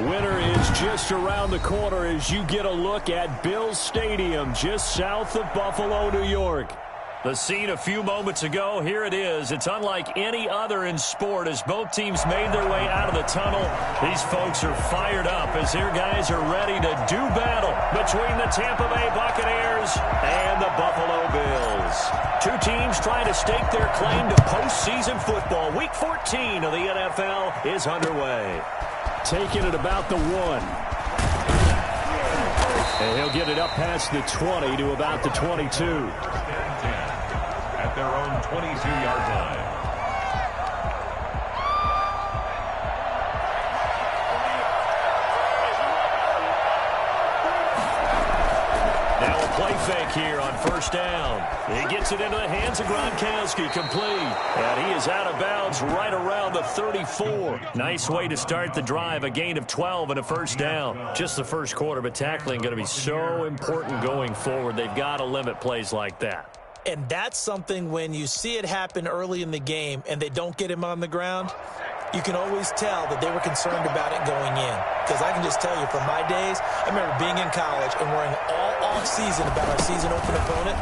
Winter is just around the corner as you get a look at Bills Stadium just south of Buffalo, New York. The scene a few moments ago, here it is. It's unlike any other in sport as both teams made their way out of the tunnel. These folks are fired up as their guys are ready to do battle between the Tampa Bay Buccaneers and the Buffalo Bills. Two teams trying to stake their claim to postseason football. Week 14 of the NFL is underway. Taking it about the 1. And he'll get it up past the 20 to about the 22. At their own 22-yard line. Now a play fake here on first down. He gets it into the hands of Gronkowski, complete. And he is out of bounds right around the 34. Nice way to start the drive, a gain of 12 and a first down. Just the first quarter, but tackling going to be so important going forward. They've got to limit plays like that. And that's something when you see it happen early in the game and they don't get him on the ground, you can always tell that they were concerned about it going in. Because I can just tell you from my days, I remember being in college and worrying all off-season about our season open opponent,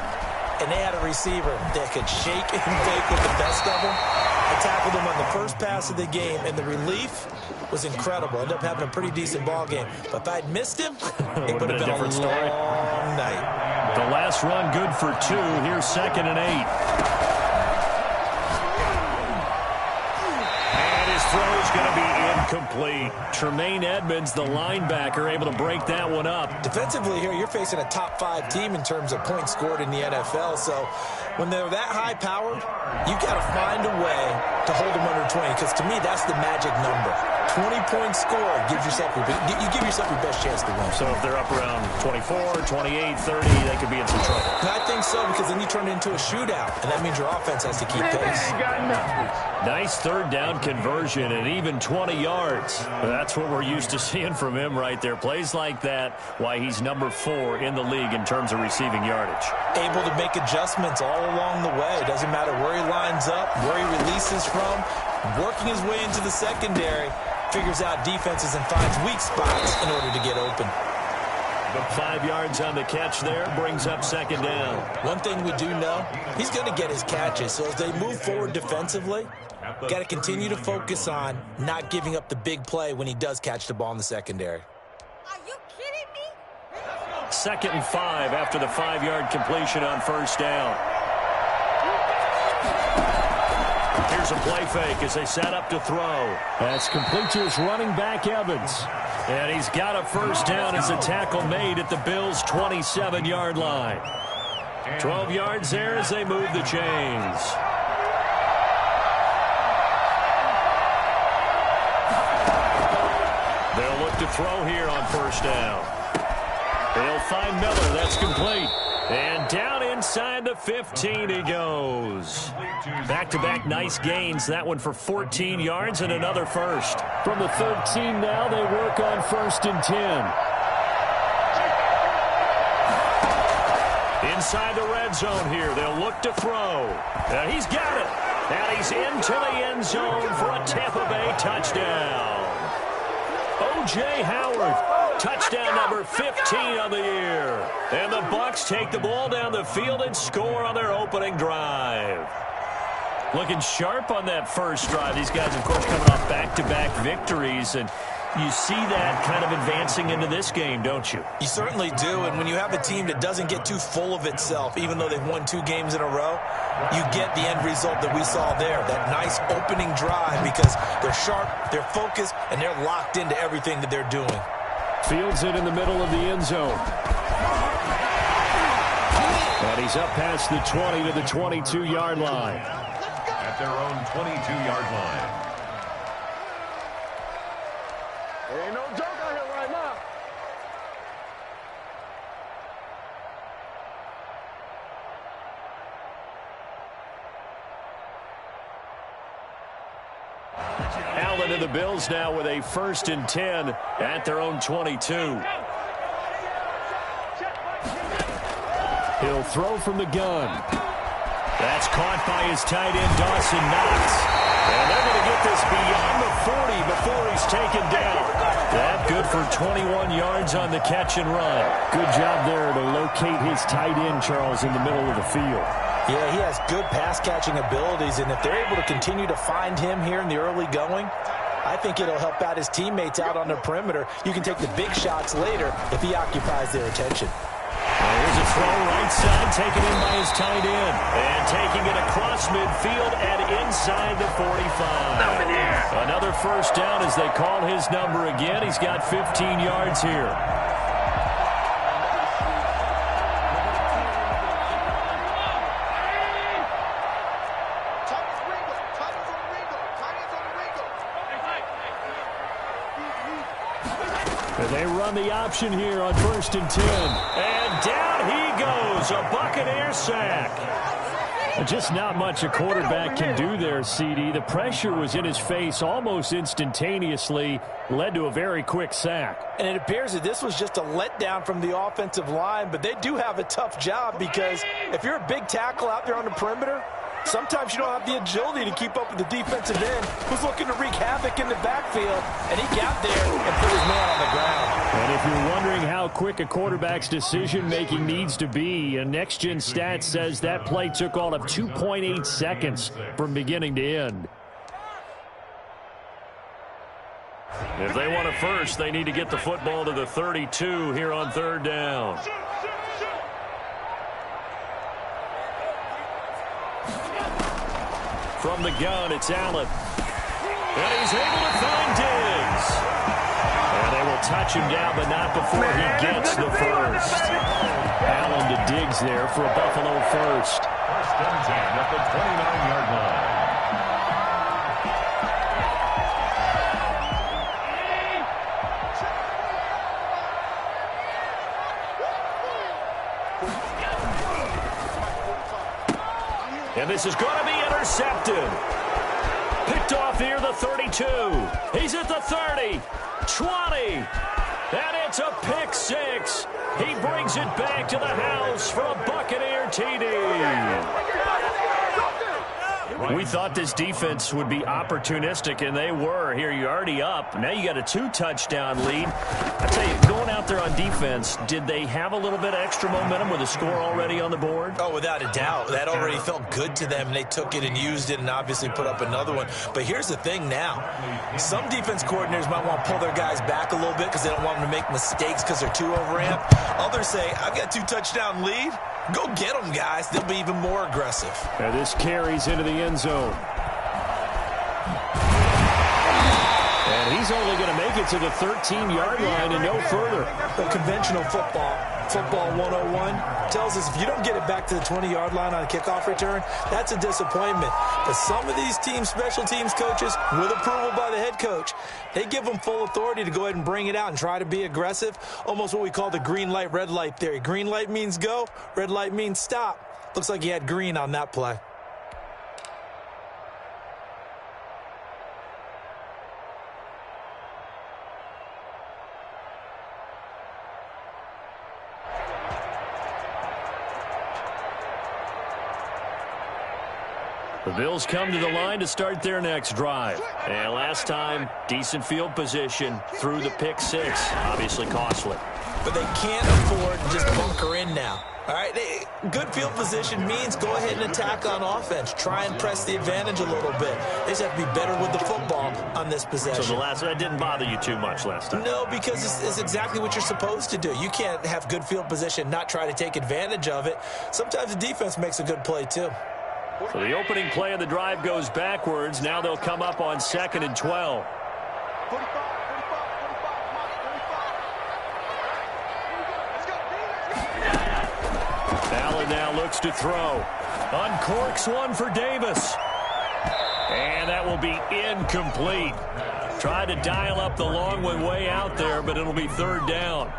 and they had a receiver that could shake and bake with the best of them. I tackled him on the first pass of the game, and the relief was incredible. Ended up having a pretty decent ball game. But if I'd missed him, it would have been a long night. The last run good for 2. Here's 2nd and 8. And his throw is going to be incomplete. Tremaine Edmonds, the linebacker, able to break that one up. Defensively here, you're facing a top 5 team in terms of points scored in the NFL. So when they're that high-powered, you've got to find a way to hold them under 20. Because to me, that's the magic number. 20-point score gives yourself you give yourself your best chance to win. So if they're up around 24, 28, 30, they could be in some trouble. And I think so, because then you turn it into a shootout, and that means your offense has to keep pace. Nice third down conversion and even 20 yards. That's what we're used to seeing from him right there. Plays like that, why he's number 4 in the league in terms of receiving yardage. Able to make adjustments all along the way. Doesn't matter where he lines up, where he releases from, working his way into the secondary. Figures out defenses and finds weak spots in order to get open. But 5 yards on the catch there brings up 2nd down. One thing we do know, he's going to get his catches. So as they move forward defensively, got to continue to focus on not giving up the big play when he does catch the ball in the secondary. Are you kidding me? 2nd and 5 after the 5-yard completion on first down. Here's a play fake as they set up to throw. That's complete to his running back, Evans. And he's got a first down as a tackle made at the Bills' 27-yard line. 12 yards there as they move the chains. They'll look to throw here on first down. They'll find Miller. That's complete. And down inside the 15 he goes. Back-to-back nice gains. That one for 14 yards and another first. From the 13 now, they work on 1st and 10. Inside the red zone here. They'll look to throw. And he's got it. And he's into the end zone for a Tampa Bay touchdown. O.J. Howard. Touchdown number 15 of the year. And the Bucs take the ball down the field and score on their opening drive. Looking sharp on that first drive. These guys, of course, coming off back-to-back victories. And you see that kind of advancing into this game, don't you? You certainly do. And when you have a team that doesn't get too full of itself, even though they've won 2 games in a row, you get the end result that we saw there. That nice opening drive because they're sharp, they're focused, and they're locked into everything that they're doing. Fields it in the middle of the end zone. And he's up past the 20 to the 22-yard line. At their own 22-yard line. There ain't no joke out here right now. Allen and the Bills now with a 1st and 10 at their own 22. He'll throw from the gun. That's caught by his tight end, Dawson Knox. And they're going to get this beyond the 40 before he's taken down. That good for 21 yards on the catch and run. Good job there to locate his tight end, Charles, in the middle of the field. Yeah, he has good pass-catching abilities, and if they're able to continue to find him here in the early going, I think it'll help out his teammates out on the perimeter. You can take the big shots later if he occupies their attention. Here's a throw right side, taken in by his tight end. And taking it across midfield and inside the 45. Another first down as they call his number again. He's got 15 yards here. And they run the option here on 1st and 10. And down he goes. A Buccaneer sack. Just not much a quarterback can do there, CD. The pressure was in his face almost instantaneously. Led to a very quick sack. And it appears that this was just a letdown from the offensive line, but they do have a tough job because if you're a big tackle out there on the perimeter, sometimes you don't have the agility to keep up with the defensive end who's looking to wreak havoc in the backfield, and he got there and put his man on the ground. And if you're wondering how quick a quarterback's decision-making needs to be, a Next Gen Stats says that play took all of 2.8 seconds from beginning to end. If they want a first, they need to get the football to the 32 here on 3rd down. From the gun, it's Allen. And he's able to find Diggs. And they will touch him down, but not before he gets the first. Allen to Diggs there for a Buffalo first. 1st and 10 at the 29-yard line. And this is going to be intercepted. Picked off near the 32. He's at the 30, 20, and it's a pick six. He brings it back to the house for a Buccaneer TD. We thought this defense would be opportunistic, and they were. Here, you're already up. Now you got a 2-touchdown lead. I tell you, going out there on defense, did they have a little bit of extra momentum with a score already on the board? Oh, without a doubt. That already felt good to them, and they took it and used it and obviously put up another one. But here's the thing now. Some defense coordinators might want to pull their guys back a little bit because they don't want them to make mistakes because they're too overamped. Others say, I've got a 2-touchdown lead. Go get them, guys. They'll be even more aggressive. And this carries into the end zone. And he's only going to make it to the 13-yard line and no further. The conventional football 101, tells us if you don't get it back to the 20-yard line on a kickoff return, that's a disappointment. But some of these teams, special teams coaches, with approval by the head coach, they give them full authority to go ahead and bring it out and try to be aggressive, almost what we call the green light, red light theory. Green light means go, red light means stop. Looks like he had green on that play. The Bills come to the line to start their next drive. And last time, decent field position through the pick six. Obviously costly. But they can't afford to just bunker in now. All right, good field position means go ahead and attack on offense. Try and press the advantage a little bit. They just have to be better with the football on this possession. So that didn't bother you too much last time? No, because it's exactly what you're supposed to do. You can't have good field position, not try to take advantage of it. Sometimes the defense makes a good play too. So the opening play of the drive goes backwards. Now they'll come up on 2nd and 12. Allen now looks to throw. Uncorks one for Davis. And that will be incomplete. Tried to dial up the long one way out there, but it'll be 3rd down.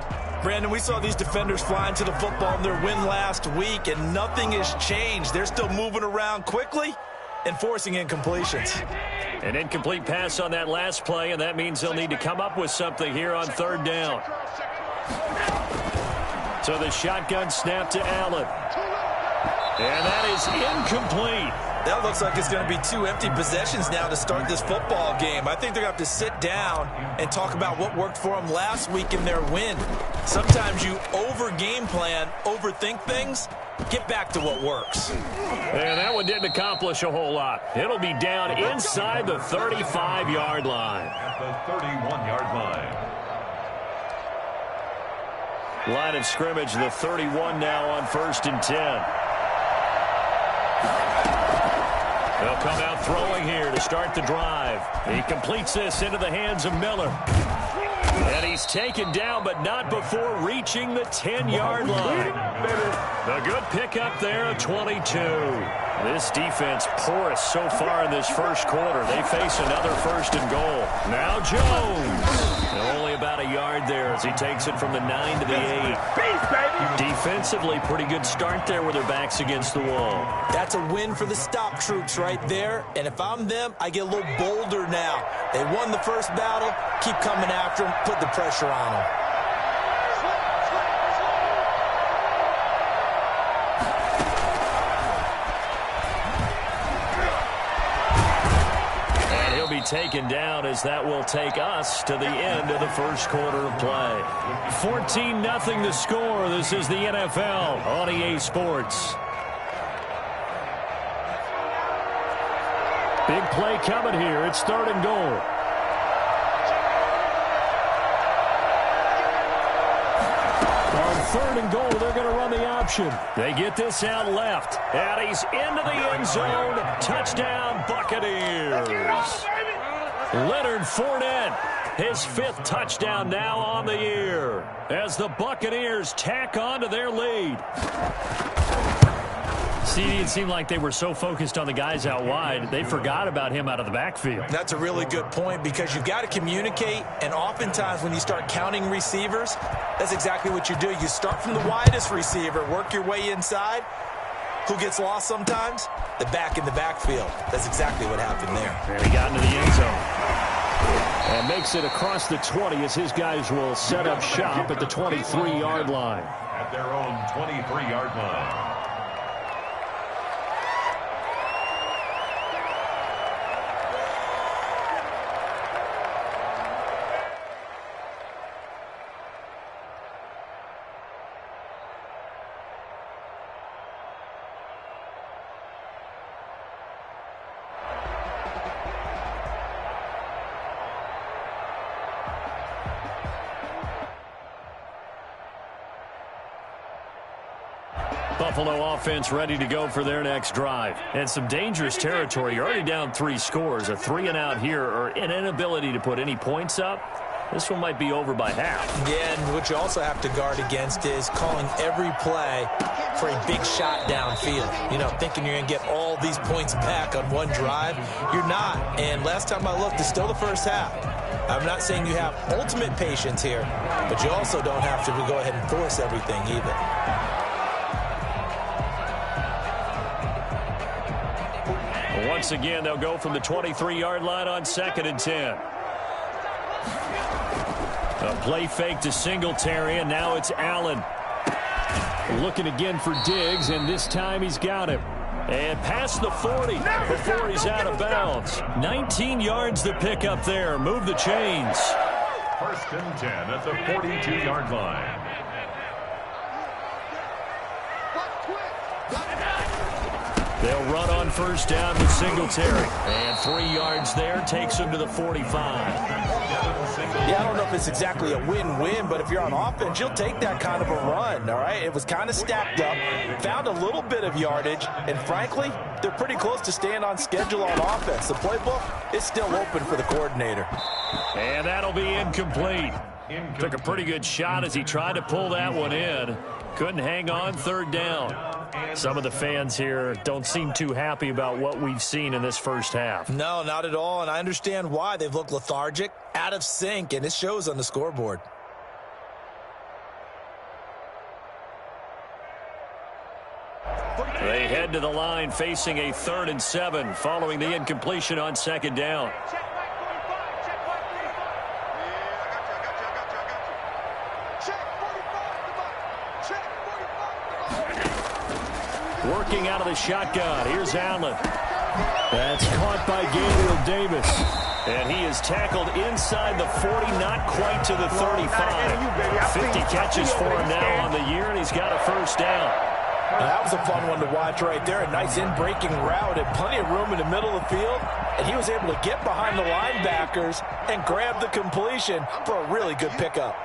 Brandon, we saw these defenders flying to the football in their win last week, and nothing has changed. They're still moving around quickly and forcing incompletions. An incomplete pass on that last play, and that means they'll need to come up with something here on 3rd down. So the shotgun snap to Allen. And that is incomplete. That looks like it's going to be 2 empty possessions now to start this football game. I think they're going to have to sit down and talk about what worked for them last week in their win. Sometimes you over-game plan, overthink things. Get back to what works. And that one didn't accomplish a whole lot. It'll be down inside the 35-yard line. At the 31-yard line. Line of scrimmage, the 31 now on 1st and 10. They'll come out throwing here to start the drive. He completes this into the hands of Miller. And he's taken down, but not before reaching the 10-yard line. A good pickup there of 22. This defense porous so far in this first quarter. They face another 1st and goal. Now Jones. Only about a yard there as he takes it from the 9 to the 8. Defensively, pretty good start there with their backs against the wall. That's a win for the stop troops right there. And if I'm them, I get a little bolder now. They won the first battle. Keep coming after them. Put the pressure on them. Taken down as that will take us to the end of the first quarter of play. 14-0 the score. This is the NFL on EA Sports. Big play coming here. It's 3rd and goal. On 3rd and goal, they're going to run the option. They get this out left. And he's into the end zone. Touchdown, Buccaneers. Leonard Fournette, his 5th touchdown now on the year as the Buccaneers tack on to their lead. See, it seemed like they were so focused on the guys out wide, they forgot about him out of the backfield. That's a really good point because you've got to communicate, and oftentimes when you start counting receivers, that's exactly what you do. You start from the widest receiver, work your way inside. Who gets lost sometimes? The back in the backfield. That's exactly what happened there. And he got into the end zone. And makes it across the 20 as his guys will set up shop at the 23-yard line. At their own 23-yard line. Buffalo offense ready to go for their next drive. And some dangerous territory. You're already down 3 scores. A 3-and-out here or an inability to put any points up. This one might be over by half. Yeah, and what you also have to guard against is calling every play for a big shot downfield. You know, thinking you're going to get all these points back on one drive. You're not. And last time I looked, it's still the first half. I'm not saying you have ultimate patience here, but you also don't have to go ahead and force everything either. Once again, they'll go from the 23-yard line on 2nd and 10. A play fake to Singletary, and now it's Allen. Looking again for Diggs, and this time he's got him. And past the 40 before he's out of bounds. 19 yards to pick up there. Move the chains. 1st and 10 at the 42-yard line. They'll run on 1st down with Singletary. And 3 yards there takes him to the 45. Yeah, I don't know if it's exactly a win-win, but if you're on offense, you'll take that kind of a run, all right? It was kind of stacked up, found a little bit of yardage, and frankly, they're pretty close to staying on schedule on offense. The playbook is still open for the coordinator. And that'll be incomplete. Took a pretty good shot as he tried to pull that one in. Couldn't hang on 3rd down. Some of the fans here don't seem too happy about what we've seen in this first half. No, not at all, and I understand why. They've looked lethargic, out of sync, and it shows on the scoreboard. They head to the line facing a 3rd and 7 following the incompletion on 2nd down. Working out of the shotgun. Here's Allen. That's caught by Gabriel Davis. And he is tackled inside the 40, not quite to the 35. 50 catches for him now on the year, and he's got a first down. That was a fun one to watch right there. A nice in-breaking route and plenty of room in the middle of the field. And he was able to get behind the linebackers and grab the completion for a really good pickup.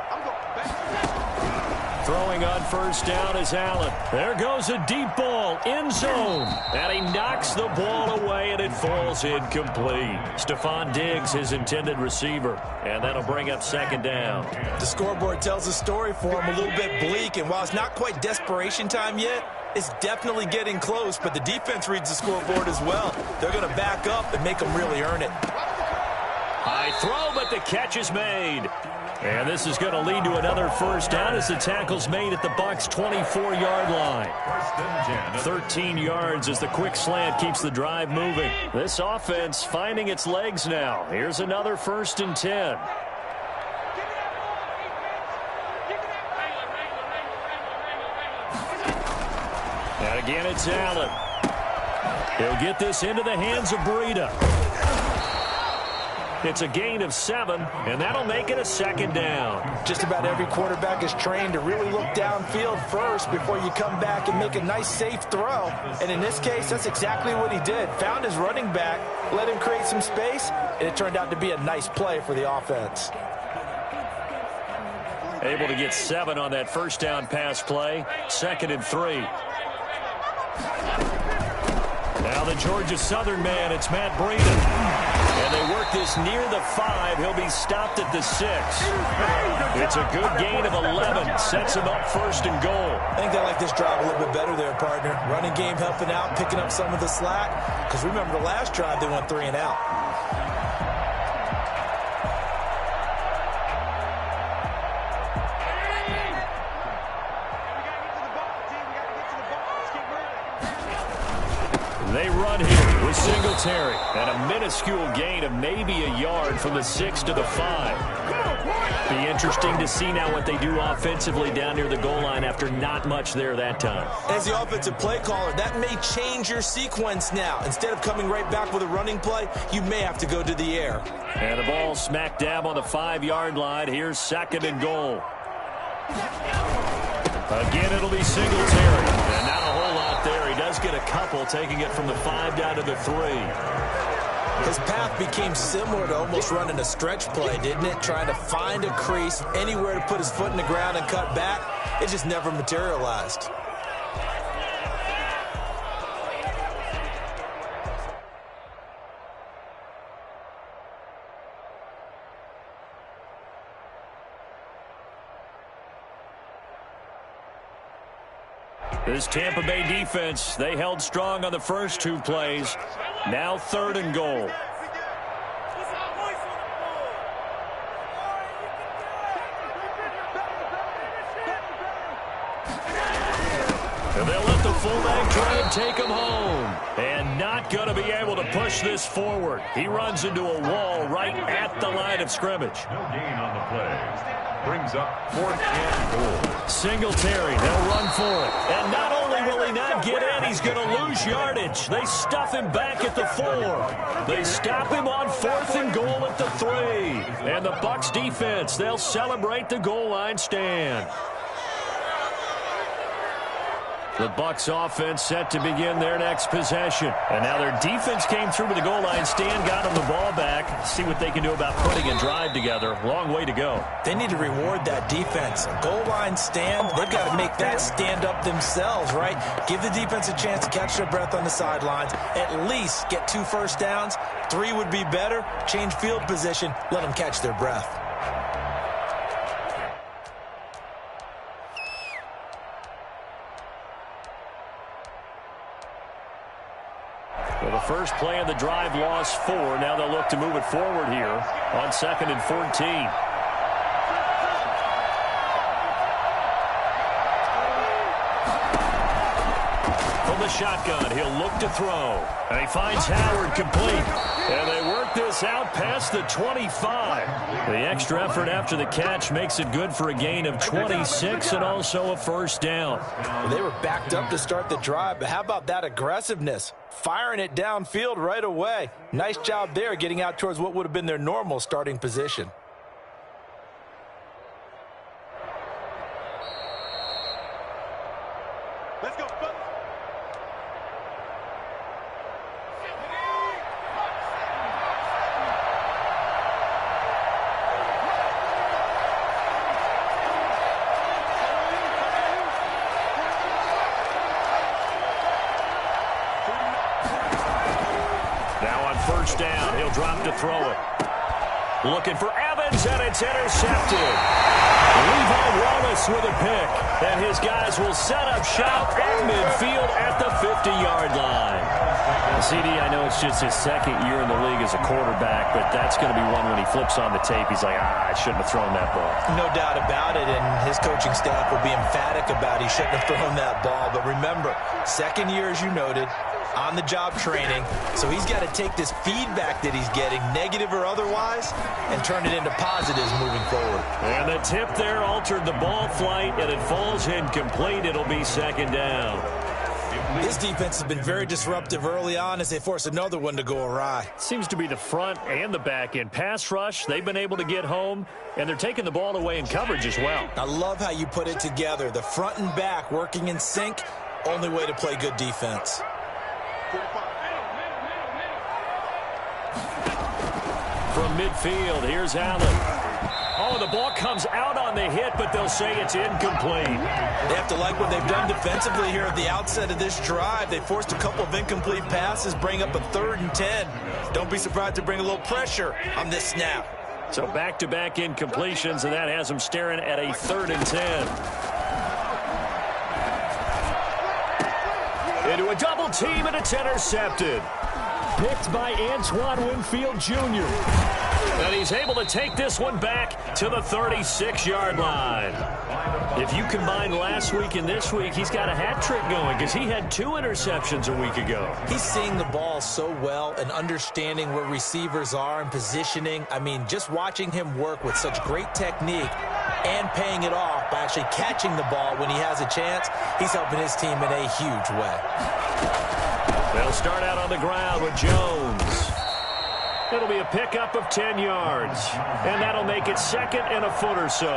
Throwing on first down is Allen. There goes a deep ball, end zone. And he knocks the ball away, and it falls incomplete. Stephon Diggs, his intended receiver. And that'll bring up second down. The scoreboard tells a story for him, a little bit bleak. And while it's not quite desperation time yet, it's definitely getting close. But the defense reads the scoreboard as well. They're going to back up and make them really earn it. High throw, but the catch is made. And this is going to lead to another first down as the tackle's made at the Bucs' 24-yard line. 13 yards as the quick slant keeps the drive moving. This offense finding its legs now. Here's another 1st and 10. And again, it's Allen. He'll get this into the hands of Breida. It's a gain of 7, and that'll make it a second down. Just about every quarterback is trained to really look downfield first before you come back and make a nice, safe throw. And in this case, that's exactly what he did. Found his running back, let him create some space, and it turned out to be a nice play for the offense. Able to get 7 on that first down pass play. 2nd and 3. Now the Georgia Southern man, it's Matt Breida. And they work this near the 5. He'll be stopped at the 6. It's a good gain of 11. Sets him up 1st and goal. I think they like this drive a little bit better there, partner. Running game helping out, picking up some of the slack. Because remember the last drive, they went 3 and out. They run here with Singletary. And a minuscule gain of maybe a yard from the 6 to the 5. Be interesting to see now what they do offensively down near the goal line after not much there that time. As the offensive play caller, that may change your sequence now. Instead of coming right back with a running play, you may have to go to the air. And the ball smack dab on the 5-yard line. Here's 2nd and goal. Again, it'll be Singletary. And not a whole lot there. He does get a couple, taking it from the 5 down to the 3. His path became similar to almost running a stretch play, didn't it? Trying to find a crease, anywhere to put his foot in the ground and cut back. It just never materialized. This Tampa Bay defense, they held strong on the first 2 plays. Now 3rd and goal. And they'll let the fullback try and take him home. And not going to be able to push this forward. He runs into a wall right at the line of scrimmage. No gain on the play. Brings up 4th and goal. Singletary, they'll run for it. And not only will he not get in, he's going to lose yardage. They stuff him back at the 4. They stop him on 4th and goal at the 3. And the Bucs defense, they'll celebrate the goal line stand. The Bucs offense set to begin their next possession. And now their defense came through to the goal line stand, got them the ball back. See what they can do about putting a drive together. Long way to go. They need to reward that defense. A goal line stand, they've got to make that stand up themselves, right? Give the defense a chance to catch their breath on the sidelines. At least get 2 first downs. 3 would be better. Change field position. Let them catch their breath. Well, the first play of the drive lost 4. Now they'll look to move it forward here on 2nd and 14. From the shotgun, he'll look to throw. And he finds Howard complete. And they work this this out past the 25. The extra effort after the catch makes it good for a gain of 26 and also a first down. Well, they were backed up to start the drive, but how about that aggressiveness? Firing it downfield right away. Nice job there getting out towards what would have been their normal starting position. Let's go. First down, he'll drop to throw it. Looking for Evans, and it's intercepted. Levi Wallace with a pick, and his guys will set up shop at midfield at the 50-yard line. CD, I know it's just his second year in the league as a quarterback, but that's going to be one when he flips on the tape. He's like, I shouldn't have thrown that ball. No doubt about it, and his coaching staff will be emphatic about he shouldn't have thrown that ball. But remember, second year, as you noted, on-the-job training, so he's got to take this feedback that he's getting, negative or otherwise, and turn it into positives moving forward. And the tip there altered the ball flight, and it falls incomplete. It'll be second down. This defense has been very disruptive early on as they force another one to go awry. Seems to be the front and the back end. Pass rush, they've been able to get home, and they're taking the ball away in coverage as well. I love how you put it together. The front and back working in sync, only way to play good defense. From midfield, here's Allen. Oh, the ball comes out on the hit, but they'll say it's incomplete. They have to like what they've done defensively here at the outset of this drive. They forced a couple of incomplete passes, bring up a 3rd and 10. Don't be surprised to bring a little pressure on this snap. So back-to-back incompletions, and that has them staring at a 3rd and 10. Into a double team, and it's intercepted. Picked by Antoine Winfield Jr. And he's able to take this one back to the 36-yard line. If you combine last week and this week, he's got a hat trick going because he had 2 interceptions a week ago. He's seeing the ball so well and understanding where receivers are and positioning. I mean, just watching him work with such great technique and paying it off by actually catching the ball when he has a chance, he's helping his team in a huge way. They'll start out on the ground with Jones. It'll be a pickup of 10 yards. And that'll make it 2nd and a foot or so.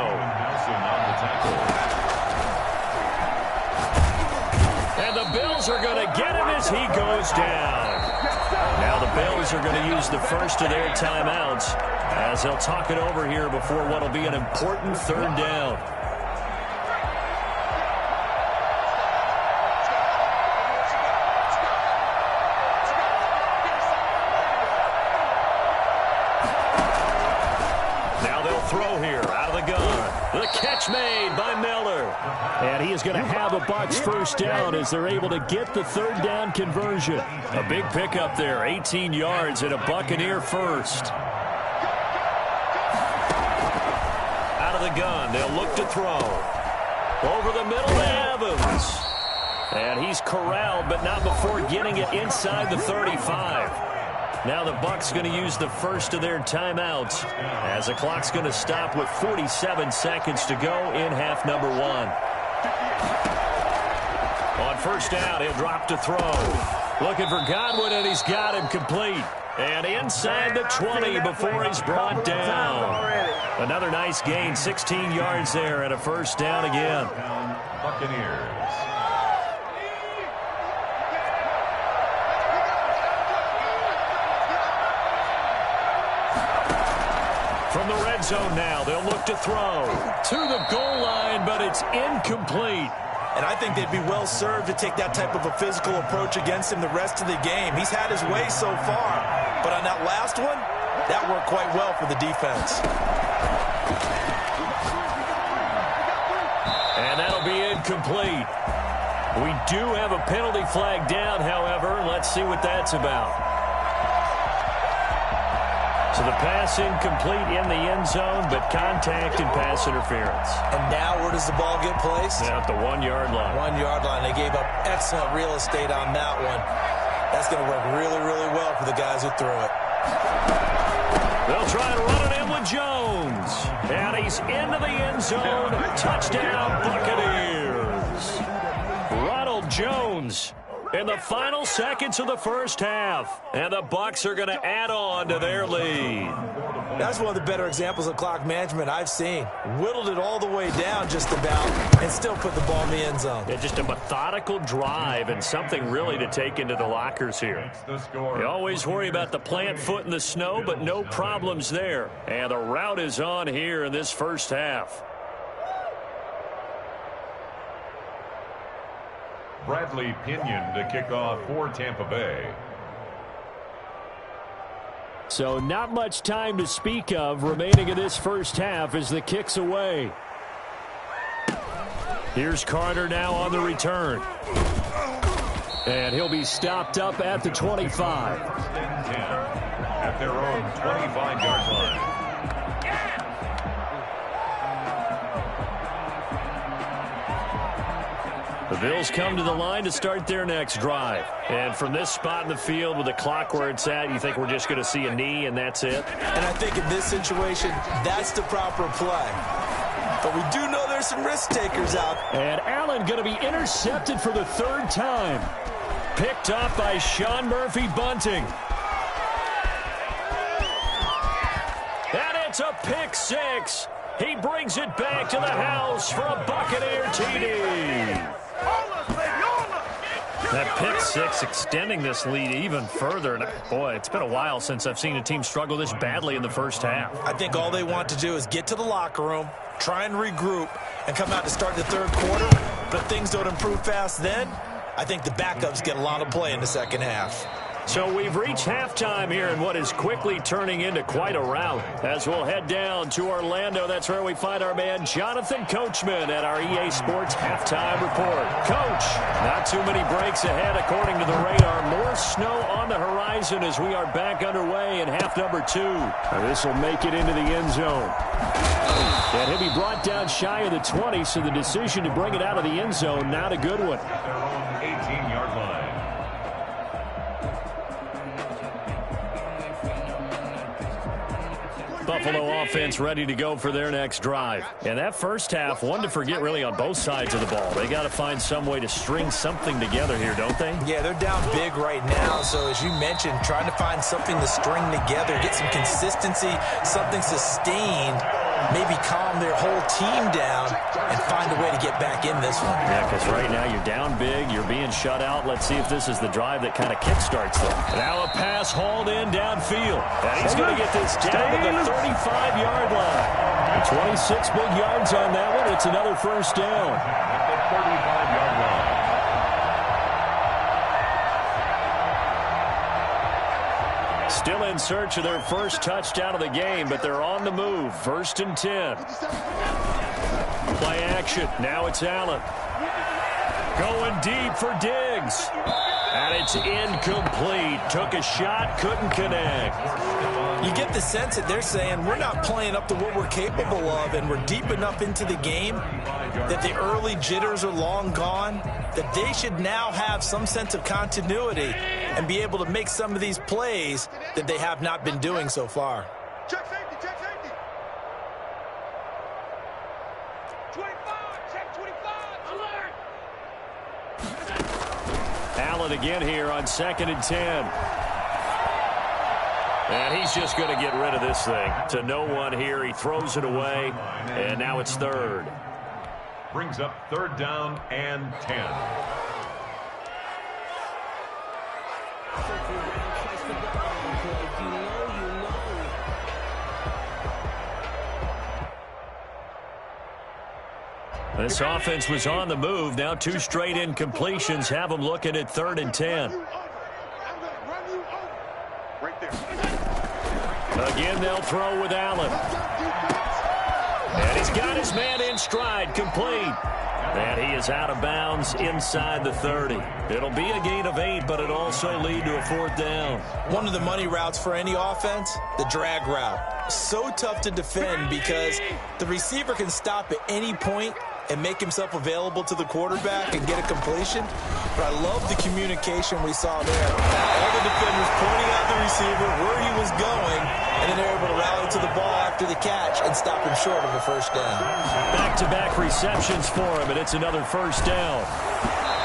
And the Bills are going to get him as he goes down. Now the Bills are going to use the first of their timeouts as they'll talk it over here before what will be an important 3rd down. Catch made by Miller. And he is going to have a Bucs first down as they're able to get the 3rd down conversion. A big pickup there, 18 yards and a Buccaneer first. Out of the gun, they'll look to throw. Over the middle to Evans. And he's corralled, but not before getting it inside the 35. Now the Bucs going to use the first of their timeouts as the clock's going to stop with 47 seconds to go in half number 1. On first down, he'll drop to throw. Looking for Godwin, and he's got him complete. And inside the 20 before he's brought down. Another nice gain, 16 yards there and a first down again. Buccaneers. From the red zone now, they'll look to throw to the goal line, but it's incomplete. And I think they'd be well served to take that type of a physical approach against him the rest of the game. He's had his way so far, but on that last one, that worked quite well for the defense. And that'll be incomplete. We do have a penalty flag down, however. Let's see what that's about. So the pass incomplete in the end zone, but contact and pass interference. And now where does the ball get placed? At the 1-yard line. 1-yard line. They gave up excellent real estate on that one. That's going to work really, really well for the guys who threw it. They'll try and run it in with Jones. And he's into the end zone. Touchdown, Buccaneers. Ronald Jones in the final seconds of the first half. And the Bucs are going to add on to their lead. That's one of the better examples of clock management I've seen. Whittled it all the way down just about and still put the ball in the end zone. Yeah, just a methodical drive and something really to take into the lockers here. You always worry about the plant foot in the snow, but no problems there. And the route is on here in this first half. Bradley Pinion to kick off for Tampa Bay. So not much time to speak of remaining in this first half as the kick's away. Here's Carter now on the return. And he'll be stopped up at the 25. At their own 25-yard line. The Bills come to the line to start their next drive. And from this spot in the field with the clock where it's at, you think we're just going to see a knee and that's it? And I think in this situation, that's the proper play. But we do know there's some risk takers out. And Allen going to be intercepted for the third time. Picked up by Sean Murphy-Bunting. And it's a pick six. He brings it back to the house for a Buccaneer TD. That pick six extending this lead even further. And boy, it's been a while since I've seen a team struggle this badly in the first half. I think all they want to do is get to the locker room, try and regroup, and come out to start the third quarter. But if things don't improve fast then, I think the backups get a lot of play in the second half. So we've reached halftime here in what is quickly turning into quite a rout. As we'll head down to Orlando, that's where we find our man Jonathan Coachman at our EA Sports Halftime Report. Coach, not too many breaks ahead according to the radar. More snow on the horizon as we are back underway in half number 2. This will make it into the end zone. And he'll be brought down shy of the 20, so the decision to bring it out of the end zone, not a good one. Their own 18-yard line. Buffalo offense ready to go for their next drive. And that first half, one to forget really on both sides of the ball. They got to find some way to string something together here, don't they? Yeah, they're down big right now. So as you mentioned, trying to find something to string together, get some consistency, something sustained, maybe calm their whole team down and find a way to get back in this one. Yeah, because right now you're down big, you're being shut out. Let's see if this is the drive that kind of kickstarts them. Now a pass hauled in downfield. And he's going to get this down to the 35-yard line. 26 big yards on that one. It's another first down. At the 35-yard line. Still in search of their first touchdown of the game, but they're on the move. 1st and 10. Play action. Now it's Allen. Going deep for Diggs. And it's incomplete. Took a shot, couldn't connect. You get the sense that they're saying we're not playing up to what we're capable of, and we're deep enough into the game that the early jitters are long gone, that they should now have some sense of continuity and be able to make some of these plays that they have not been doing so far. Check safety, check safety. 25, check 25, alert. Allen again here on 2nd and 10. And he's just going to get rid of this thing. To no one here. He throws it away. And now it's 3rd. Brings up 3rd down and 10. This offense was on the move. Now 2 straight incompletions have them looking at 3rd and 10. Again, they'll throw with Allen. And he's got his man in stride, complete. And he is out of bounds inside the 30. It'll be a gain of 8, but it'll also lead to a 4th down. One of the money routes for any offense, the drag route. So tough to defend because the receiver can stop at any point and make himself available to the quarterback and get a completion. But I love the communication we saw there. All the defenders pointing out the receiver where he was going, and then they're able to rally to the ball after the catch and stop him short of a first down. Back-to-back receptions for him, and it's another first down.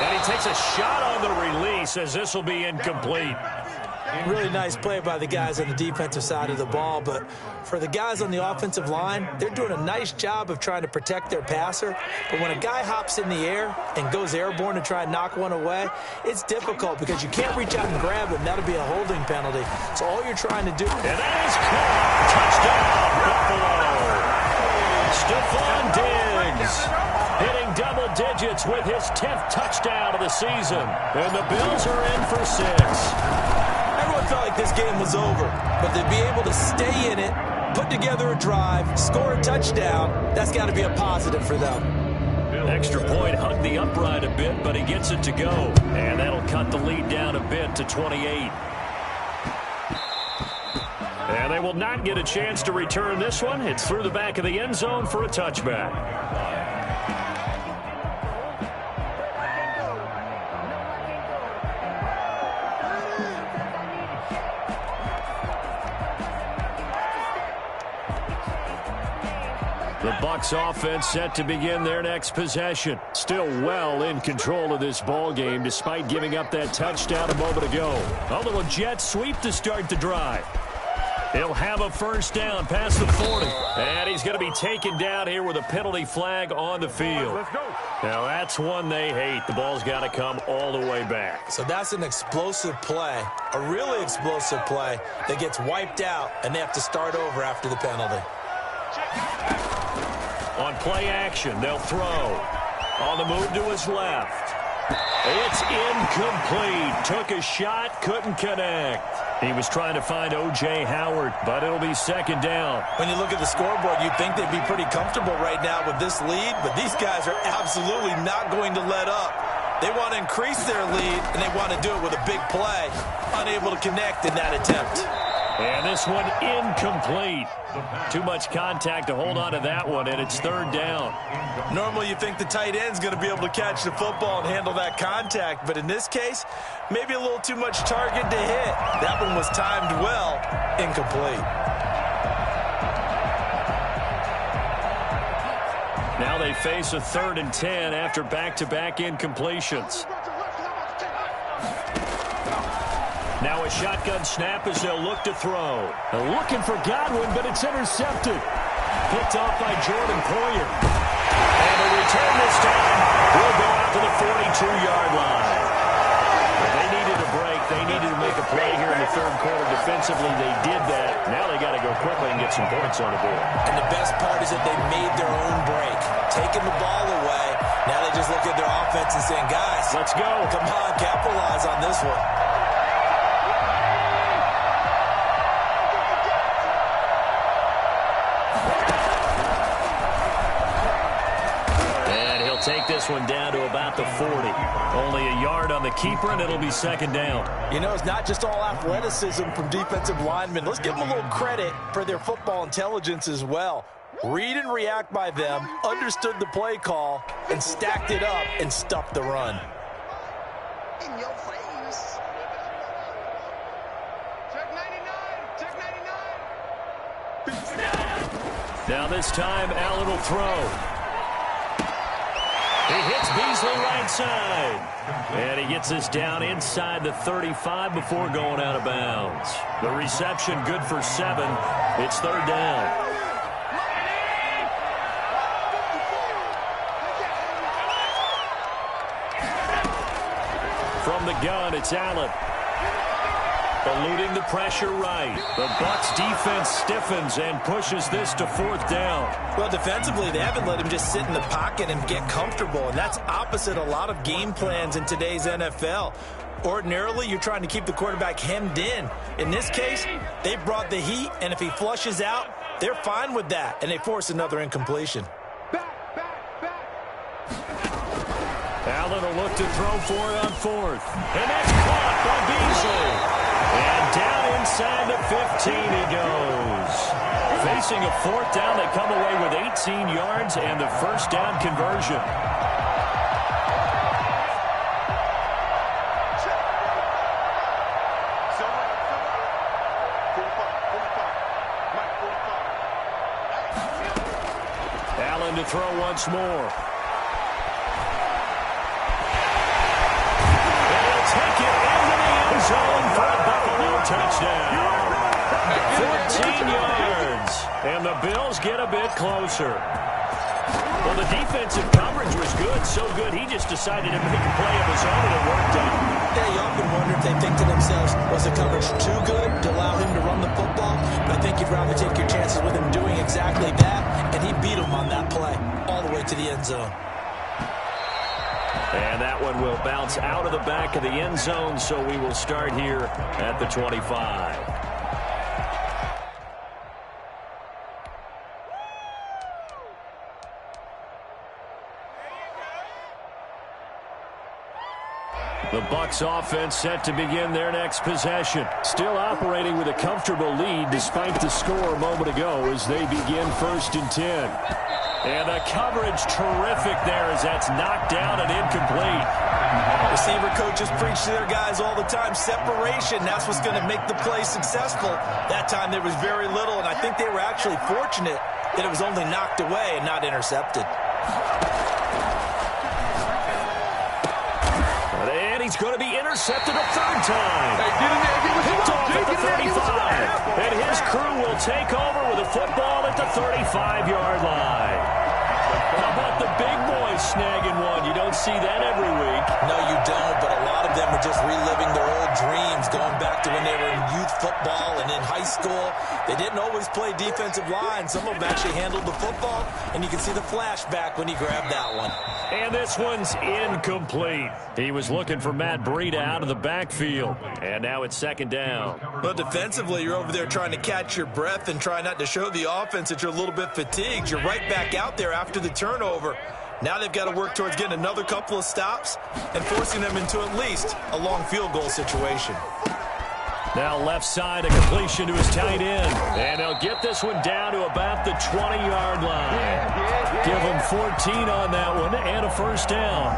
And he takes a shot on the release as this will be incomplete. Really nice play by the guys on the defensive side of the ball, but for the guys on the offensive line, they're doing a nice job of trying to protect their passer. But when a guy hops in the air and goes airborne to try and knock one away, it's difficult because you can't reach out and grab him. That'll be a holding penalty. So all you're trying to do... And that is caught. Touchdown, Buffalo. Stephon Diggs hitting double digits with his 10th touchdown of the season. And the Bills are in for 6. Everyone felt like this game was over, but to be able to stay in it, put together a drive, score a touchdown, that's got to be a positive for them. Extra point hugged the upright a bit, but he gets it to go. And that'll cut the lead down a bit to 28. And they will not get a chance to return this one. It's through the back of the end zone for a touchback. The Bucs offense set to begin their next possession. Still well in control of this ball game despite giving up that touchdown a moment ago. A little jet sweep to start the drive. He'll have a first down past the 40. And he's going to be taken down here with a penalty flag on the field. Now that's one they hate. The ball's got to come all the way back. So that's an explosive play, a really explosive play that gets wiped out, and they have to start over after the penalty. On play action, they'll throw. On the move to his left. It's incomplete. Took a shot, couldn't connect. He was trying to find O.J. Howard, but it'll be second down. When you look at the scoreboard, you'd think they'd be pretty comfortable right now with this lead, but these guys are absolutely not going to let up. They want to increase their lead, and they want to do it with a big play. Unable to connect in that attempt. And this one incomplete. Too much contact to hold on to that one, and it's third down. Normally you think the tight end's going to be able to catch the football and handle that contact, but in this case, maybe a little too much target to hit. That one was timed well, incomplete. Now they face a 3rd and 10 after back-to-back incompletions. Now a shotgun snap as they'll look to throw. They're looking for Godwin, but it's intercepted. Picked off by Jordan Poyer. And the return this time will go out to the 42-yard line. They needed a break. They needed to make a play here in the third quarter. Defensively, they did that. Now they got to go quickly and get some points on the board. And the best part is that they made their own break. Taking the ball away. Now they just look at their offense and saying, guys, let's go. Come on, capitalize on this one. Take this one down to about the 40. Only a yard on the keeper, and it'll be second down. You know, it's not just all athleticism from defensive linemen. Let's give them a little credit for their football intelligence as well. Read and react by them, understood the play call, and stacked it up and stuffed the run. In your face. Check 99. Check 99. Now this time, Allen will throw. He hits Beasley right side. And he gets this down inside the 35 before going out of bounds. The reception good for 7. It's third down. From the gun, it's Allen. Eluding the pressure right. The Bucs defense stiffens and pushes this to 4th down. Well, defensively, they haven't let him just sit in the pocket and get comfortable, and that's opposite a lot of game plans in today's NFL. Ordinarily, you're trying to keep the quarterback hemmed in. In this case, they brought the heat, and if he flushes out, they're fine with that, and they force another incompletion. Allen will look to throw for it on 4th. And that's caught by Beasley. And down inside the 15 he goes. Facing a fourth down, they come away with 18 yards and the first down conversion. Allen to throw once more. They'll take it into the end zone for a Buffalo touchdown. 14 yards, and the Bills get a bit closer. Well, the defensive coverage was good, so good he just decided to make a play of his own, and it worked out. Yeah, you often wonder if they think to themselves, was the coverage too good to allow him to run the football? But I think you'd rather take your chances with him doing exactly that, and he beat him on that play all the way to the end zone. And that one will bounce out of the back of the end zone, so we will start here at the 25. The Bucs offense set to begin their next possession. Still operating with a comfortable lead despite the score a moment ago as they begin 1st and 10. And the coverage terrific there as that's knocked down and incomplete. Receiver coaches preach to their guys all the time. Separation, that's what's going to make the play successful. That time there was very little, and I think they were actually fortunate that it was only knocked away and not intercepted. And he's going to be intercepted a third time. Picked off at the 35. And his crew will take over with a football at the 35-yard line. How about the big boys snagging one? You don't see that every week. No, you don't, but a lot of them are just reliving their old dreams, going back to when they were in youth football and in high school. They didn't always play defensive line. Some of them actually handled the football, and you can see the flashback when he grabbed that one. And this one's incomplete. He was looking for Matt Breida out of the backfield. And now it's 2nd down. Well, defensively, you're over there trying to catch your breath and try not to show the offense that you're a little bit fatigued. You're right back out there after the turnover. Now they've got to work towards getting another couple of stops and forcing them into at least a long field goal situation. Now left side, a completion to his tight end. And they'll get this one down to about the 20-yard line. Give him 14 on that one and a first down.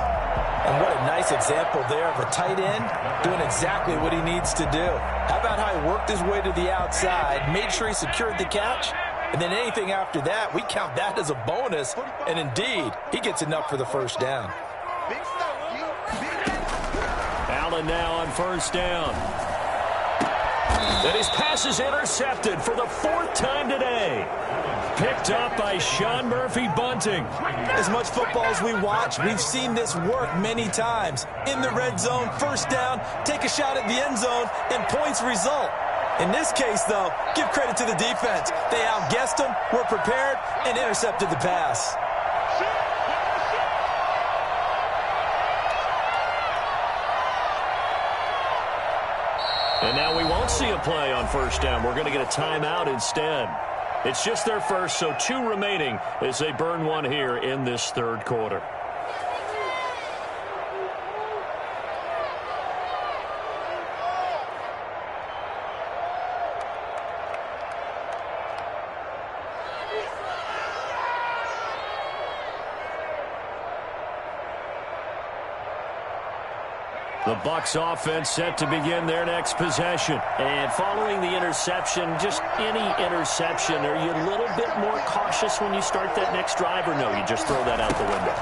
And what a nice example there of a tight end doing exactly what he needs to do. How about how he worked his way to the outside, made sure he secured the catch, and then anything after that, we count that as a bonus. And indeed, he gets enough for the first down. Allen now on first down. And his pass is intercepted for the 4th time today. Picked up by Sean Murphy-Bunting. As much football as we watch, we've seen this work many times. In the red zone, first down, take a shot at the end zone, and points result. In this case, though, give credit to the defense. They outguessed them, were prepared, and intercepted the pass. And now we won't see a play on first down. We're going to get a timeout instead. It's just their first, so 2 remaining as they burn one here in this 3rd quarter. The Bucs offense set to begin their next possession. And following the interception, just any interception, are you a little bit more cautious when you start that next drive, or no, you just throw that out the window?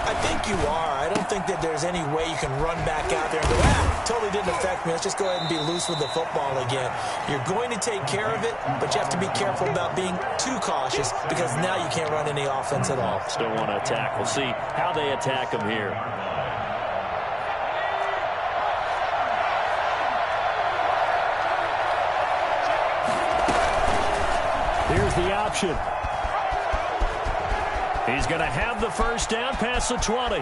I think you are. I don't think that there's any way you can run back out there and go, totally didn't affect me. Let's just go ahead and be loose with the football again. You're going to take care of it, but you have to be careful about being too cautious because now you can't run any offense at all. Still want to attack. We'll see how they attack them here. Here's the option. He's going to have the first down past the 20.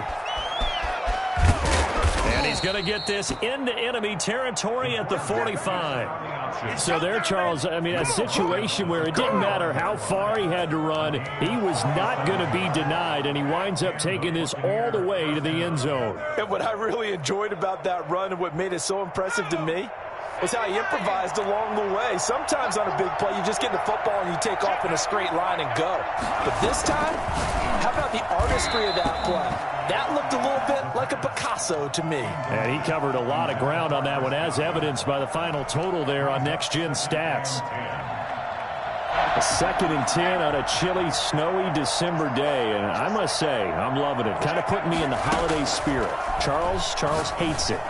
And he's going to get this into enemy territory at the 45. So there, Charles, I mean, a situation where it didn't matter how far he had to run, he was not going to be denied, and he winds up taking this all the way to the end zone. And what I really enjoyed about that run and what made it so impressive to me was how he improvised along the way. Sometimes on a big play, you just get the football and you take off in a straight line and go. But this time, how about the artistry of that play? That looked a little bit like a Picasso to me. And he covered a lot of ground on that one, as evidenced by the final total there on Next Gen stats. A 2nd and 10 on a chilly, snowy December day, and I must say, I'm loving it. Kind of putting me in the holiday spirit. Charles hates it.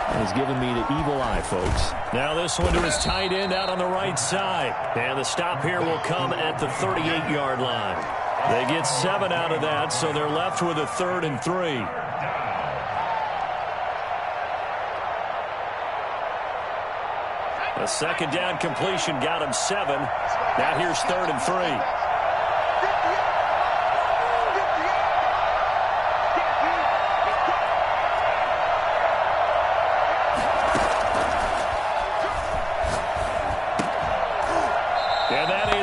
And he's giving me the evil eye, folks. Now this one to his tight end out on the right side. And the stop here will come at the 38-yard line. They get 7 out of that, so they're left with a 3rd and 3. A 2nd down completion got him 7. Now here's 3rd and 3.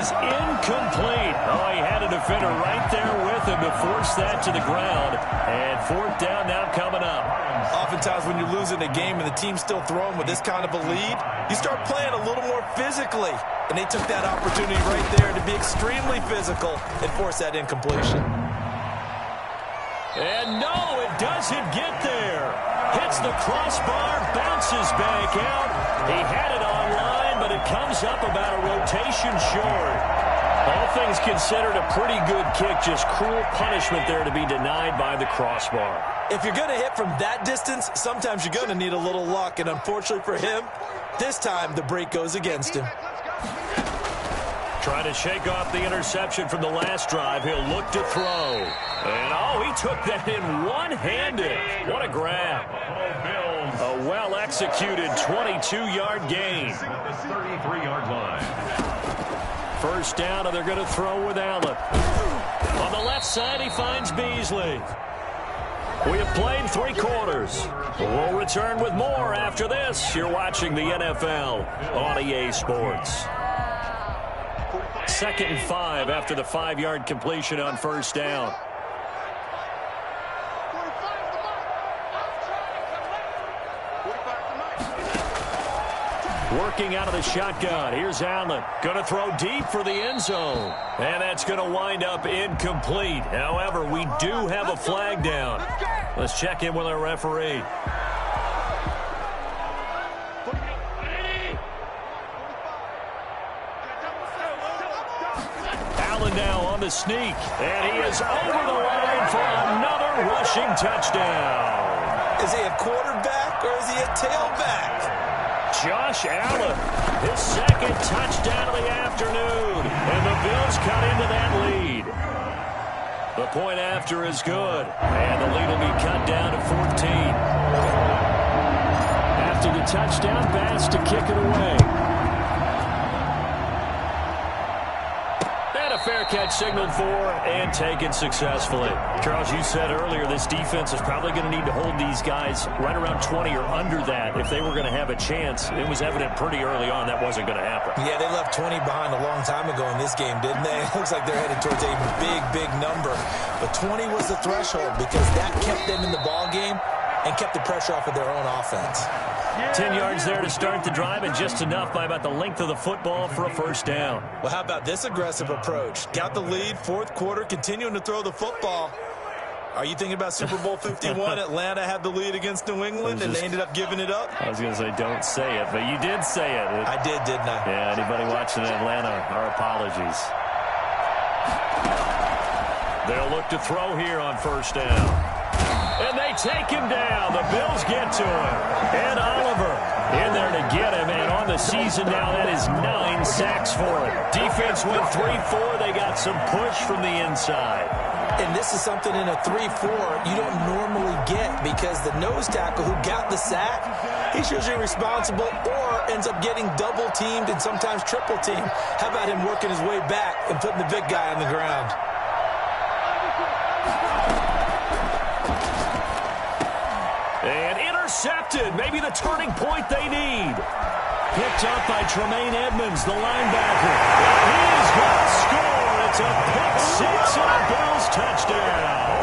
Incomplete. Oh, he had a defender right there with him to force that to the ground. And 4th down now coming up. Oftentimes when you're losing a game and the team's still throwing with this kind of a lead, you start playing a little more physically. And they took that opportunity right there to be extremely physical and force that incompletion. And no, it doesn't get there. Hits the crossbar, bounces back out. He had it online, but it comes up about a rotation short. All things considered, a pretty good kick. Just cruel punishment there to be denied by the crossbar. If you're going to hit from that distance, sometimes you're going to need a little luck. And unfortunately for him, this time the break goes against him. Trying to shake off the interception from the last drive. He'll look to throw. And, oh, he took that in one-handed. What a grab. A well-executed 22-yard gain. 33-yard line. 1st down, and they're going to throw with Allen. On the left side, he finds Beasley. We have played 3 quarters. We'll return with more after this. You're watching the NFL on EA Sports. 2nd and 5 after the 5-yard completion on 1st down. Working out of the shotgun. Here's Allen. Going to throw deep for the end zone. And that's going to wind up incomplete. However, we do have a flag down. Let's check in with our referee. Allen now on the sneak. And he is over the line for another rushing touchdown. Is he a quarterback or is he a tailback? Josh Allen, his 2nd touchdown of the afternoon. And the Bills cut into that lead. The point after is good. And the lead will be cut down to 14. After the touchdown, Bass to kick it away. Fair catch signaled for and taken successfully. Charles, you said earlier this defense is probably going to need to hold these guys right around 20 or under that if they were going to have a chance. It was evident pretty early on that wasn't going to happen. Yeah, they left 20 behind a long time ago in this game, didn't they? It looks like they're headed towards a big number. But 20 was the threshold because that kept them in the ball game and kept the pressure off of their own offense. 10 yards there to start the drive, and just enough by about the length of the football for a 1st down. Well, how about this aggressive approach? Got the lead, 4th quarter, continuing to throw the football. Are you thinking about Super Bowl 51? Atlanta had the lead against New England, and they ended up giving it up? I was going to say don't say it, but you did say it. I did, didn't I? Yeah, anybody watching Atlanta, our apologies. They'll look to throw here on 1st down. And they take him down. The Bills get to him. And Oliver in there to get him. And on the season now, that is 9 sacks for him. Defense went 3-4. They got some push from the inside. And this is something in a 3-4 you don't normally get because the nose tackle who got the sack, he's usually responsible or ends up getting double-teamed and sometimes triple-teamed. How about him working his way back and putting the big guy on the ground? And intercepted. Maybe the turning point they need. Picked up by Tremaine Edmonds, the linebacker. He's going to score. It's a pick 6 and a Bills touchdown.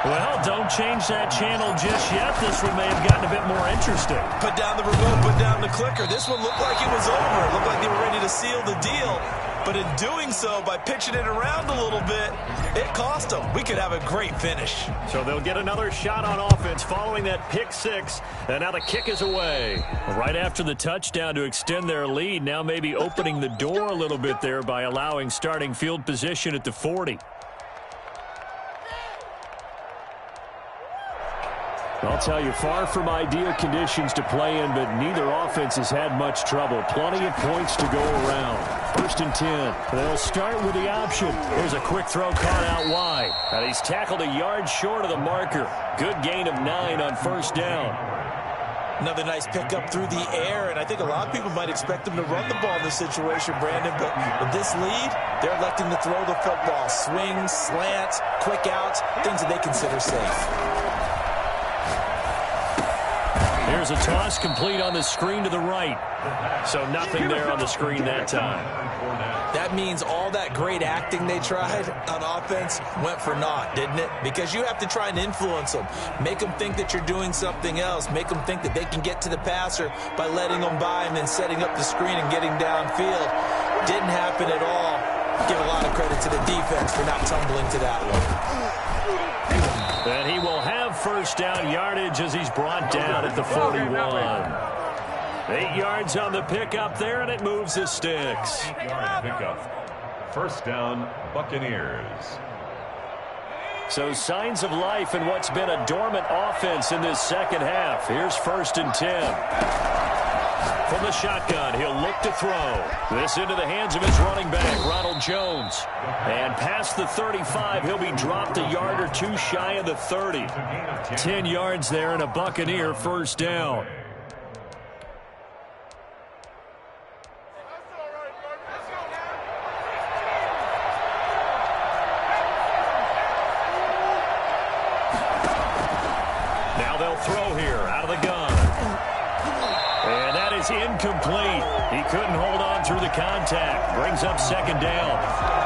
Well, don't change that channel just yet. This one may have gotten a bit more interesting. Put down the remote, put down the clicker. This one looked like it was over. It looked like they were ready to seal the deal. But in doing so, by pitching it around a little bit, it cost them. We could have a great finish. So they'll get another shot on offense following that pick six. And now the kick is away. Right after the touchdown to extend their lead, now maybe opening the door a little bit there by allowing starting field position at the 40. I'll tell you, far from ideal conditions to play in, but neither offense has had much trouble. Plenty of points to go around. 1st and 10. They'll start with the option. Here's a quick throw caught out wide. And he's tackled a yard short of the marker. Good gain of 9 on 1st down. Another nice pickup through the air, and I think a lot of people might expect them to run the ball in this situation, Brandon, but with this lead, they're electing to throw the football. Swings, slants, quick outs, things that they consider safe. Here's a toss complete on the screen to the right. So nothing there on the screen that time. That means all that great acting they tried on offense went for naught, didn't it? Because you have to try and influence them. Make them think that you're doing something else. Make them think that they can get to the passer by letting them by and then setting up the screen and getting downfield. Didn't happen at all. Give a lot of credit to the defense for not tumbling to that one. And he will have 1st down yardage as he's brought down at the 41. 8 yards on the pickup there, and it moves the sticks. 8-yard pickup. 1st down, Buccaneers. So signs of life in what's been a dormant offense in this second half. Here's 1st and 10. From the shotgun, he'll look to throw. This into the hands of his running back, Ronald Jones. And past the 35, he'll be dropped a yard or two shy of the 30. 10 yards there and a Buccaneer 1st down. Now they'll throw here out of the gun. And that is incomplete. He couldn't hold on through the contact. Brings up 2nd down.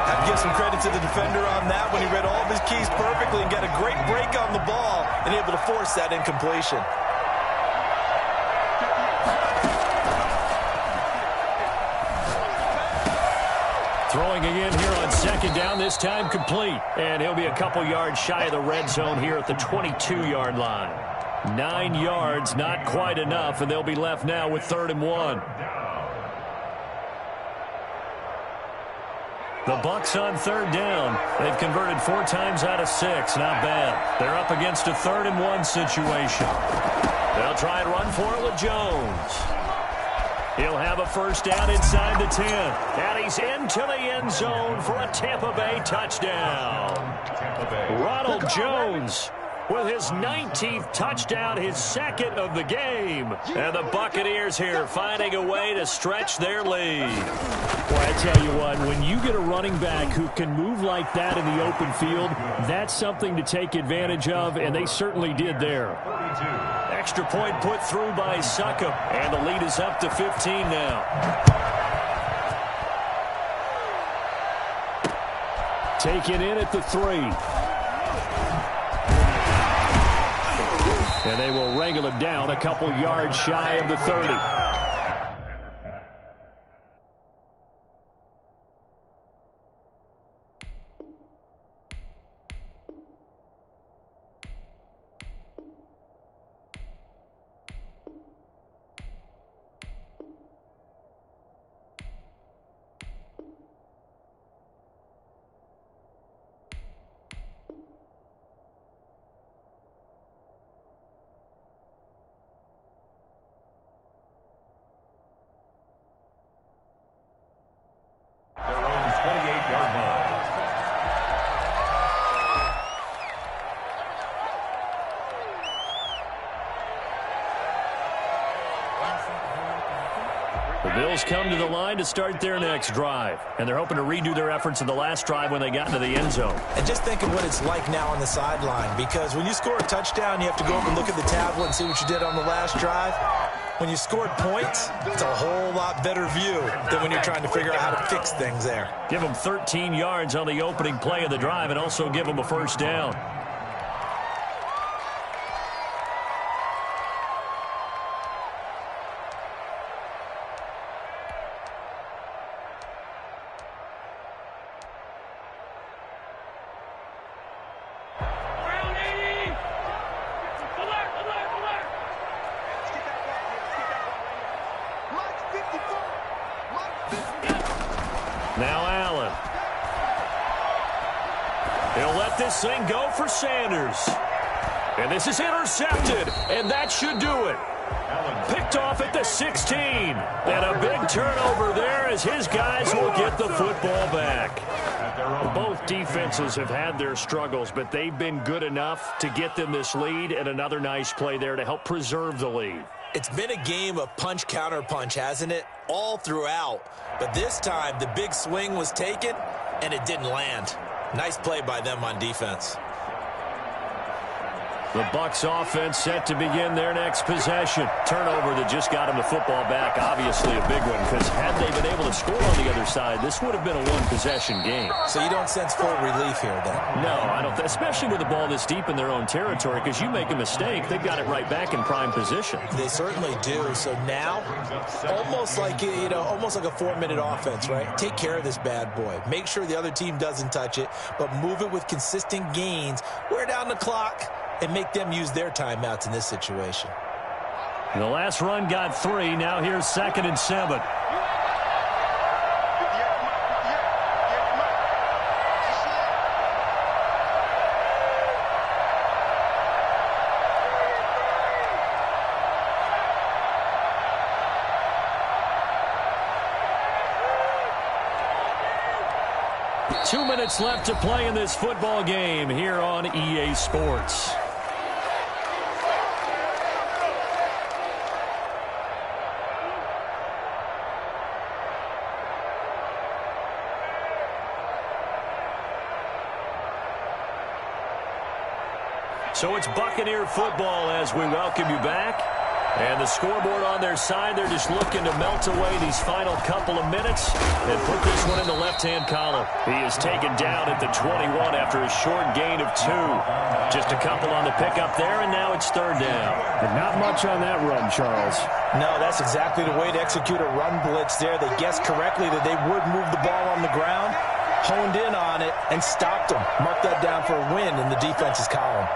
Have to give some credit to the defender on that when he read all of his keys perfectly and got a great break on the ball and able to force that incompletion. Throwing again here on 2nd down, this time complete. And he'll be a couple yards shy of the red zone here at the 22-yard line. 9 yards, not quite enough, and they'll be left now with 3rd and 1. The Bucs on 3rd down. They've converted 4 times out of 6. Not bad. They're up against a 3rd and 1 situation. They'll try and run for it with Jones. He'll have a 1st down inside the 10. And he's into the end zone for a Tampa Bay touchdown. Ronald Jones with his 19th touchdown, his 2nd of the game. And the Buccaneers here finding a way to stretch their lead. Well, I tell you what, when you get a running back who can move like that in the open field, that's something to take advantage of, and they certainly did there. Extra point put through by Succop, and the lead is up to 15 now. Taken in at the 3. And they will wrangle it down a couple yards shy of the 30. The Bills come to the line to start their next drive, and they're hoping to redo their efforts in the last drive when they got into the end zone. And just think of what it's like now on the sideline, because when you score a touchdown, you have to go up and look at the tablet and see what you did on the last drive. When you scored points, it's a whole lot better view than when you're trying to figure out how to fix things there. Give them 13 yards on the opening play of the drive and also give them a 1st down. He'll let this thing go for Sanders. And this is intercepted, and that should do it. Picked off at the 16. And a big turnover there as his guys will get the football back. Both defenses have had their struggles, but they've been good enough to get them this lead, and another nice play there to help preserve the lead. It's been a game of punch-counter-punch, hasn't it? All throughout. But this time, the big swing was taken, and it didn't land. Nice play by them on defense. The Bucs offense set to begin their next possession. Turnover that just got them the football back. Obviously a big one, because had they been able to score on the other side, this would have been a one-possession game. So you don't sense full relief here, then? No, I don't. Especially with the ball this deep in their own territory, because you make a mistake, they've got it right back in prime position. They certainly do. So now, almost like a 4-minute offense, right? Take care of this bad boy. Make sure the other team doesn't touch it, but move it with consistent gains. Wear down the clock and make them use their timeouts in this situation. The last run got 3. Now here's 2nd and 7. Two minutes left to play in this football game here on EA Sports. So it's Buccaneer football as we welcome you back. And the scoreboard on their side, they're just looking to melt away these final couple of minutes and put this one in the left-hand column. He is taken down at the 21 after a short gain of 2. Just a couple on the pickup there, and now it's 3rd down. And not much on that run, Charles. No, that's exactly the way to execute a run blitz there. They guessed correctly that they would move the ball on the ground, honed in on it, and stopped them. Mark that down for a win in the defense's column.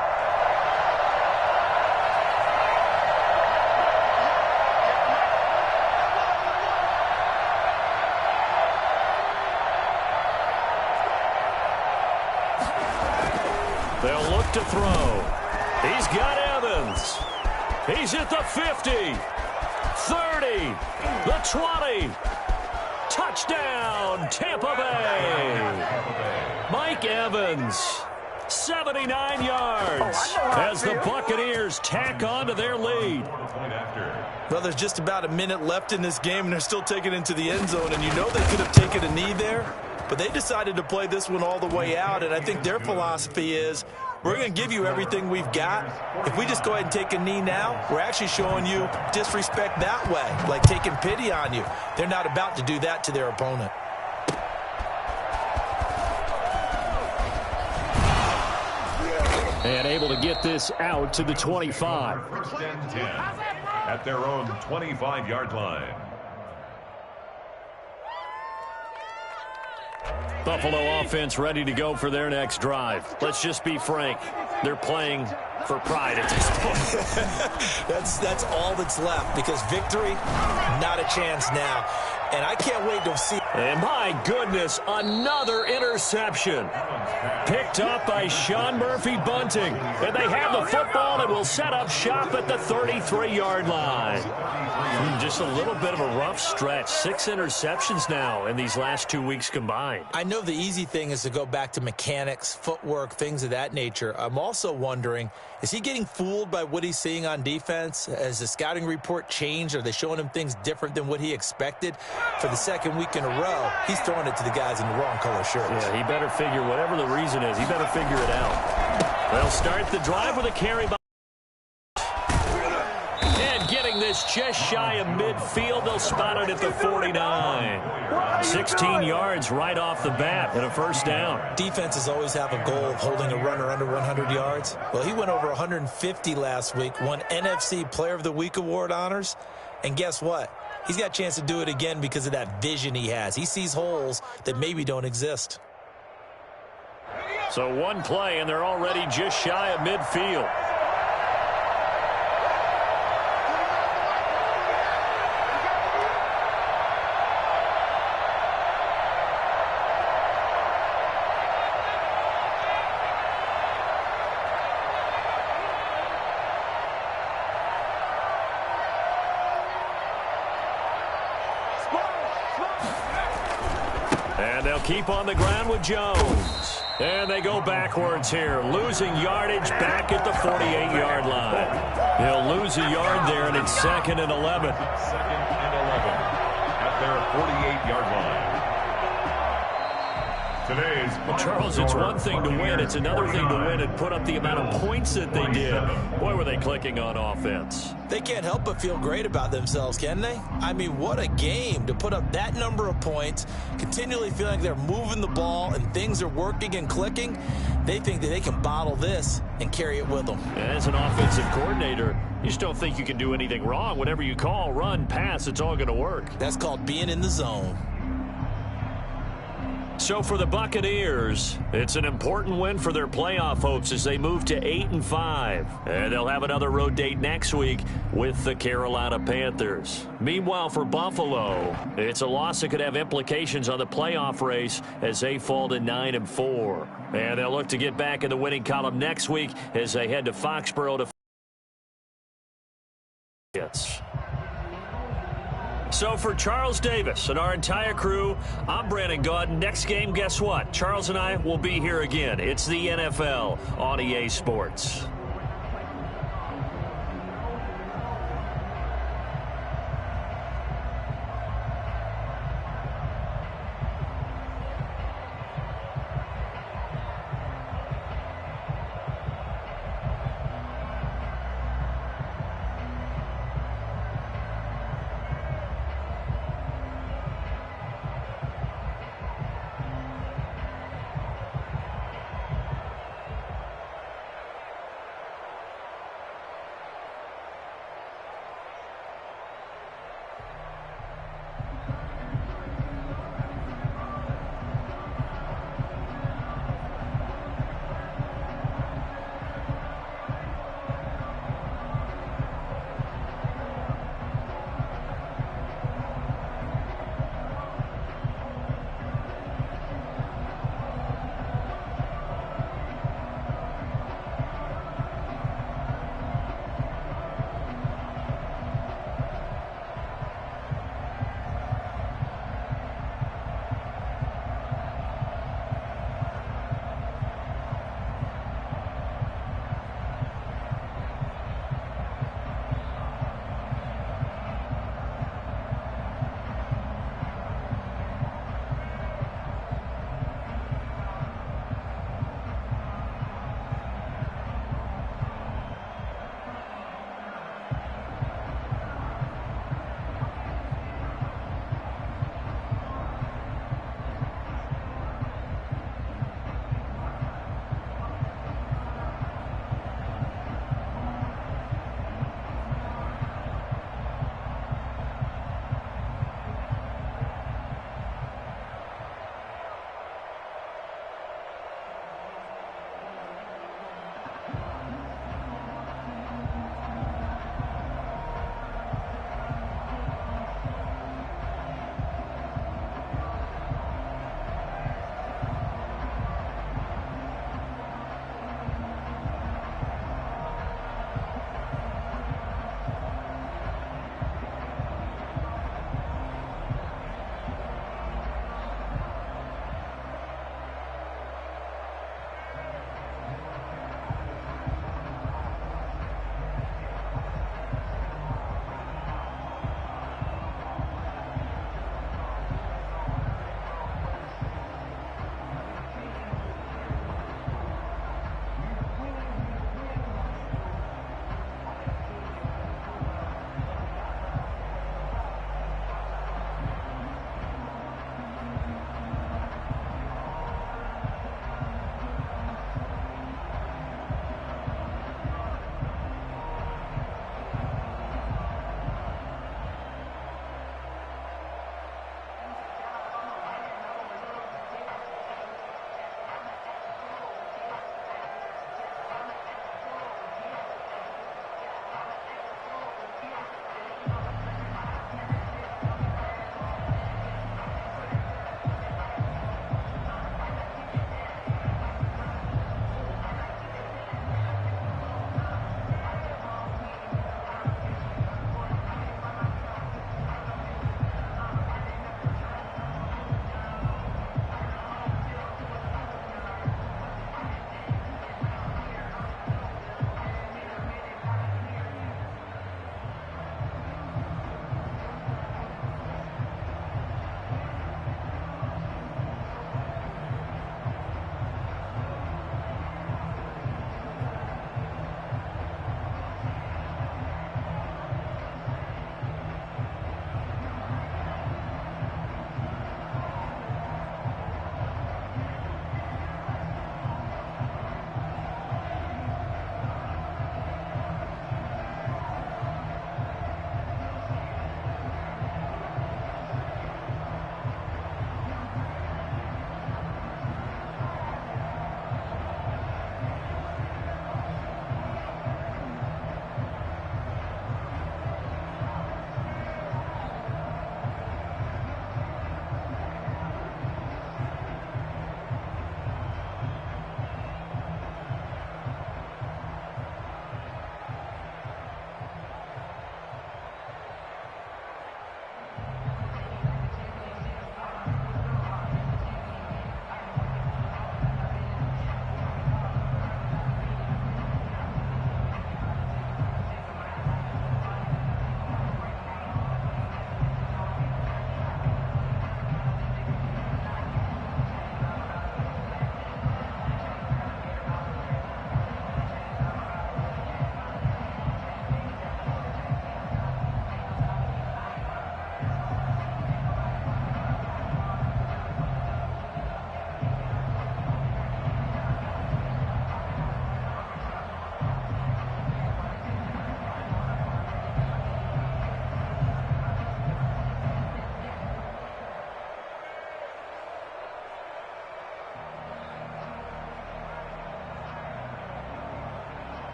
They'll look to throw. He's got Evans. He's at the 50, 30, the 20. Touchdown, Tampa Bay. Mike Evans, 79 yards as the Buccaneers tack on to their lead. Well, there's just about a minute left in this game, and they're still taking it into the end zone, and you know they could have taken a knee there. But they decided to play this one all the way out, and I think their philosophy is, we're going to give you everything we've got. If we just go ahead and take a knee now, we're actually showing you disrespect that way, like taking pity on you. They're not about to do that to their opponent. And able to get this out to the 25. 1st and 10 at their own 25-yard line. Buffalo offense ready to go for their next drive. Let's just be frank. They're playing for pride at this point. That's all that's left, because victory, not a chance now. And I can't wait to see. And my goodness, another interception. Picked up by Sean Murphy-Bunting. And they have the football and will set up shop at the 33-yard line. Just a little bit of a rough stretch. 6 interceptions now in these last 2 weeks combined. I know the easy thing is to go back to mechanics, footwork, things of that nature. I'm also wondering, is he getting fooled by what he's seeing on defense? Has the scouting report changed? Are they showing him things different than what he expected? For the second week in a row, he's throwing it to the guys in the wrong color shirts. Yeah, he better figure, whatever the reason is, he better figure it out. They'll start the drive with a carry by. And getting this just shy of midfield, they'll spot it at the 49. 16 yards right off the bat and a 1st down. Defenses always have a goal of holding a runner under 100 yards. Well, he went over 150 last week, won NFC Player of the Week award honors. And guess what? He's got a chance to do it again because of that vision he has. He sees holes that maybe don't exist. So one play, and they're already just shy of midfield. They'll keep on the ground with Jones. And they go backwards here, losing yardage back at the 48-yard line. He'll lose a yard there, and it's 2nd and 11. 2nd and 11 at their 48-yard line. Well, Charles, it's one thing to win. It's another thing to win and put up the amount of points that they did. Boy, were they clicking on offense. They can't help but feel great about themselves, can they? I mean, what a game to put up that number of points, continually feeling they're moving the ball and things are working and clicking. They think that they can bottle this and carry it with them. And as an offensive coordinator, you just don't think you can do anything wrong. Whatever you call, run, pass, it's all going to work. That's called being in the zone. So for the Buccaneers, it's an important win for their playoff hopes as they move to 8-5. And they'll have another road date next week with the Carolina Panthers. Meanwhile, for Buffalo, it's a loss that could have implications on the playoff race as they fall to 9-4. And they'll look to get back in the winning column next week as they head to Foxborough to Yes. So for Charles Davis and our entire crew, I'm Brandon Gaudin. Next game, guess what? Charles and I will be here again. It's the NFL on EA Sports.